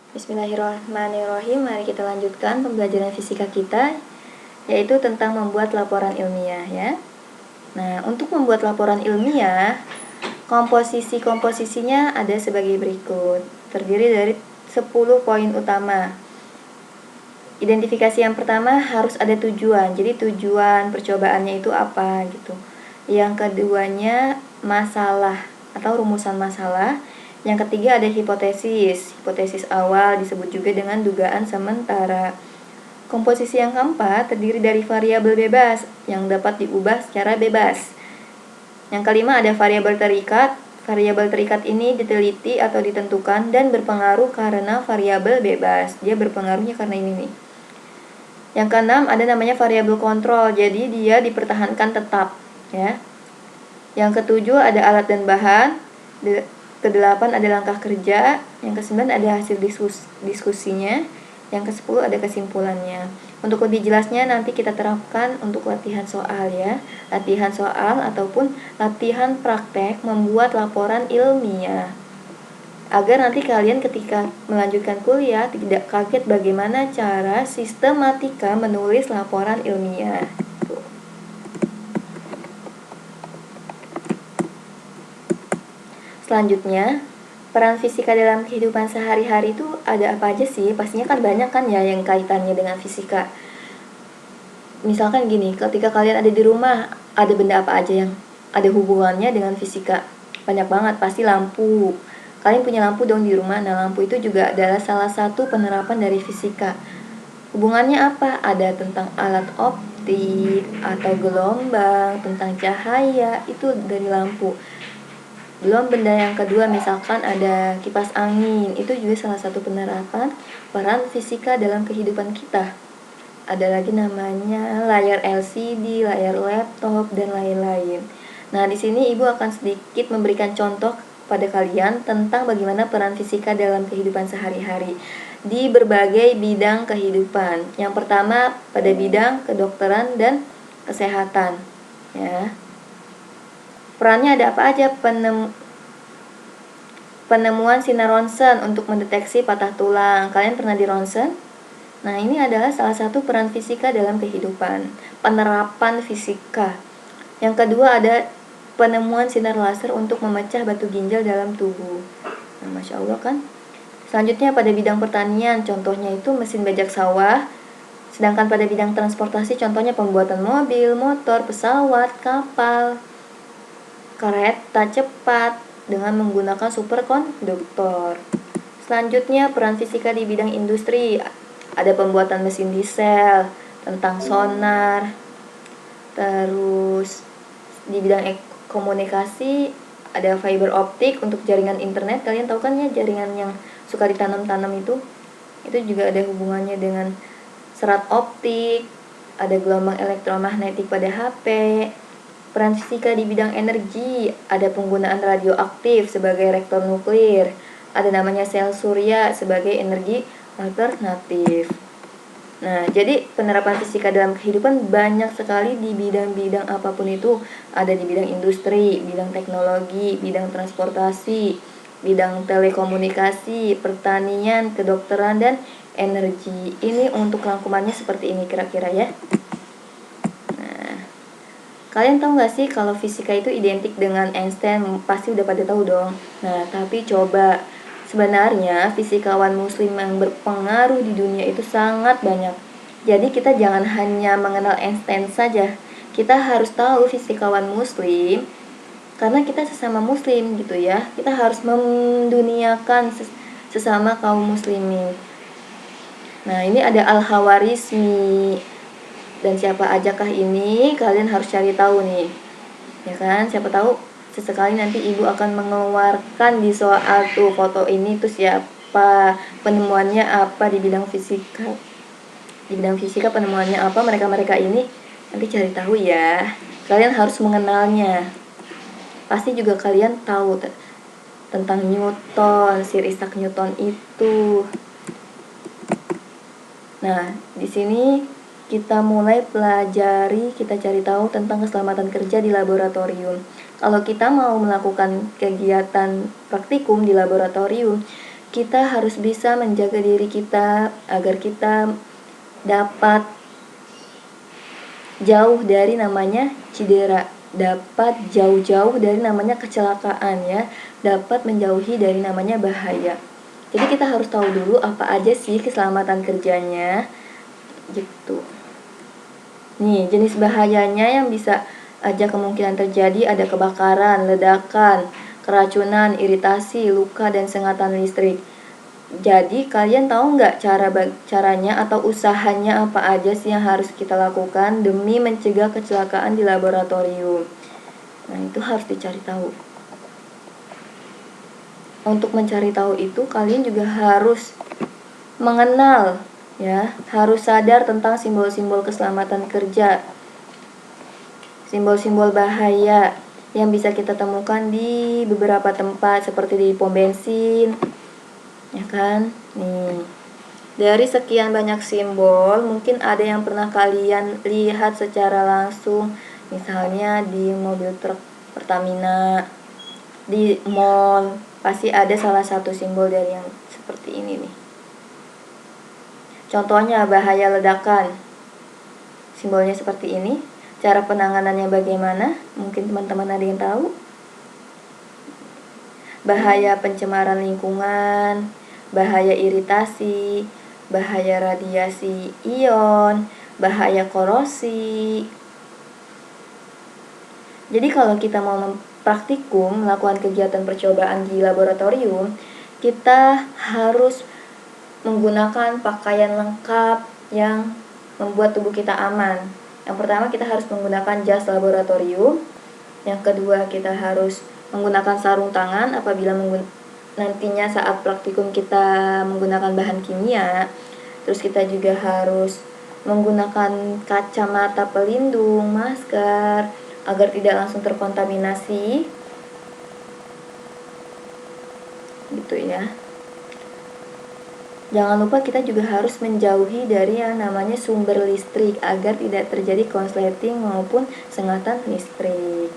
Bismillahirrahmanirrahim. Mari kita lanjutkan pembelajaran fisika kita, yaitu tentang membuat laporan ilmiah ya. Nah, untuk membuat laporan ilmiah, komposisinya ada sebagai berikut. Terdiri dari 10 poin utama. Identifikasi yang pertama harus ada tujuan. Jadi tujuan percobaannya itu apa gitu. Yang keduanya masalah atau rumusan masalah. Yang ketiga ada hipotesis. Hipotesis awal disebut juga dengan dugaan sementara. Komposisi yang keempat terdiri dari variabel bebas yang dapat diubah secara bebas. Yang kelima ada variabel terikat. Variabel terikat ini diteliti atau ditentukan dan berpengaruh karena variabel bebas. Dia berpengaruhnya karena ini nih. Yang keenam ada namanya variabel kontrol. Jadi dia dipertahankan tetap ya. Yang ketujuh ada alat dan bahan. Kedelapan ada langkah kerja, yang kesembilan ada hasil diskusinya, yang kesepuluh ada kesimpulannya. Untuk lebih jelasnya nanti kita terapkan untuk latihan soal ya. Latihan soal ataupun latihan praktek membuat laporan ilmiah. Agar nanti kalian ketika melanjutkan kuliah tidak kaget bagaimana cara sistematika menulis laporan ilmiah. Selanjutnya, peran fisika dalam kehidupan sehari-hari itu ada apa aja sih? Pastinya kan banyak kan ya yang kaitannya dengan fisika. Misalkan gini, ketika kalian ada di rumah, ada benda apa aja yang ada hubungannya dengan fisika? Banyak banget, pasti lampu. Kalian punya lampu dong di rumah. Nah, lampu itu juga adalah salah satu penerapan dari fisika. Hubungannya apa? Ada tentang alat optik atau gelombang, tentang cahaya, itu dari lampu. Belum benda yang kedua, misalkan ada kipas angin, itu juga salah satu penerapan peran fisika dalam kehidupan kita. Ada lagi namanya layar LCD, layar laptop, dan lain-lain. Nah, di sini Ibu akan sedikit memberikan contoh pada kalian tentang bagaimana peran fisika dalam kehidupan sehari-hari di berbagai bidang kehidupan. Yang pertama pada bidang kedokteran dan kesehatan, ya. Perannya ada apa aja? Penemuan sinar ronsen untuk mendeteksi patah tulang. Kalian pernah di ronsen? Nah, ini adalah salah satu peran fisika dalam kehidupan. Penerapan fisika. Yang kedua ada penemuan sinar laser untuk memecah batu ginjal dalam tubuh. Nah, Masya Allah kan? Selanjutnya pada bidang pertanian, contohnya itu mesin bajak sawah. Sedangkan pada bidang transportasi, contohnya pembuatan mobil, motor, pesawat, kapal, kereta cepat dengan menggunakan superkonduktor. Selanjutnya peran fisika di bidang industri, ada pembuatan mesin diesel, tentang sonar. Terus di bidang komunikasi ada fiber optik untuk jaringan internet. Kalian tahu kan ya jaringan yang suka ditanam-tanam itu juga ada hubungannya dengan serat optik. Ada gelombang elektromagnetik pada HP. Peran fisika di bidang energi, ada penggunaan radioaktif sebagai reaktor nuklir, ada namanya sel surya sebagai energi alternatif. Nah, jadi penerapan fisika dalam kehidupan banyak sekali di bidang-bidang apapun itu. Ada di bidang industri, bidang teknologi, bidang transportasi, bidang telekomunikasi, pertanian, kedokteran, dan energi. Ini untuk rangkumannya seperti ini kira-kira ya. Kalian tahu gak sih kalau fisika itu identik dengan Einstein? Pasti udah pada tahu dong. Nah, tapi coba, sebenarnya fisikawan muslim yang berpengaruh di dunia itu sangat banyak. Jadi kita jangan hanya mengenal Einstein saja. Kita harus tahu fisikawan muslim karena kita sesama muslim gitu ya. Kita harus menduniakan sesama kaum muslimin. Nah, ini ada Al-Khawarizmi. Dan siapa ajakah ini? Kalian harus cari tahu nih. Ya kan? Siapa tahu sesekali nanti Ibu akan mengeluarkan di soal tuh foto ini tuh siapa, penemuannya apa di bidang fisika. Di bidang fisika penemuannya apa, mereka-mereka ini nanti cari tahu ya. Kalian harus mengenalnya. Pasti juga kalian tahu tentang Newton, Sir Isaac Newton itu. Nah, di sini kita mulai pelajari, kita cari tahu tentang keselamatan kerja di laboratorium. Kalau kita mau melakukan kegiatan praktikum di laboratorium, kita harus bisa menjaga diri kita agar kita dapat jauh dari namanya cedera, dapat jauh-jauh dari namanya kecelakaan ya, dapat menjauhi dari namanya bahaya. Jadi kita harus tahu dulu apa aja sih keselamatan kerjanya gitu. Nih, jenis bahayanya yang bisa aja kemungkinan terjadi ada kebakaran, ledakan, keracunan, iritasi, luka, dan sengatan listrik. Jadi kalian tahu nggak caranya atau usahanya apa aja sih yang harus kita lakukan demi mencegah kecelakaan di laboratorium? Nah, itu harus dicari tahu. Untuk mencari tahu itu kalian juga harus mengenal ya, harus sadar tentang simbol-simbol keselamatan kerja, simbol-simbol bahaya yang bisa kita temukan di beberapa tempat seperti di pom bensin, ya kan? Nih, dari sekian banyak simbol, mungkin ada yang pernah kalian lihat secara langsung, misalnya di mobil truk Pertamina, di mall, pasti ada salah satu simbol dari yang seperti ini nih. Contohnya bahaya ledakan, simbolnya seperti ini. Cara penanganannya bagaimana? Mungkin teman-teman ada yang tahu. Bahaya pencemaran lingkungan, bahaya iritasi, bahaya radiasi ion, bahaya korosi. Jadi kalau kita mau mempraktikum melakukan kegiatan percobaan di laboratorium, kita harus menggunakan pakaian lengkap yang membuat tubuh kita aman. Yang pertama, kita harus menggunakan jas laboratorium. Yang kedua, kita harus menggunakan sarung tangan apabila nantinya saat praktikum kita menggunakan bahan kimia. Terus kita juga harus menggunakan kacamata pelindung, masker, agar tidak langsung terkontaminasi. Gitu ya. Jangan lupa kita juga harus menjauhi dari yang namanya sumber listrik agar tidak terjadi konsleting maupun sengatan listrik.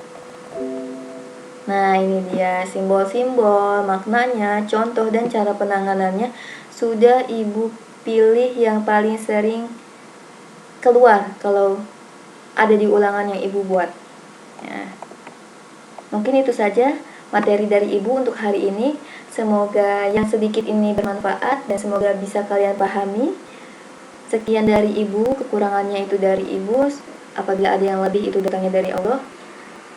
Nah, ini dia simbol-simbol, maknanya, contoh dan cara penanganannya sudah Ibu pilih yang paling sering keluar kalau ada di ulangan yang Ibu buat. Ya. Mungkin itu saja materi dari Ibu untuk hari ini. Semoga yang sedikit ini bermanfaat dan semoga bisa kalian pahami. Sekian dari Ibu, kekurangannya itu dari Ibu. Apabila ada yang lebih itu datangnya dari Allah.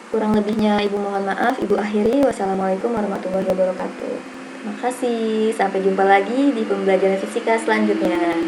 Kurang lebihnya Ibu mohon maaf. Ibu akhiri. Wassalamualaikum warahmatullahi wabarakatuh. Terima kasih. Sampai jumpa lagi di pembelajaran fisika selanjutnya.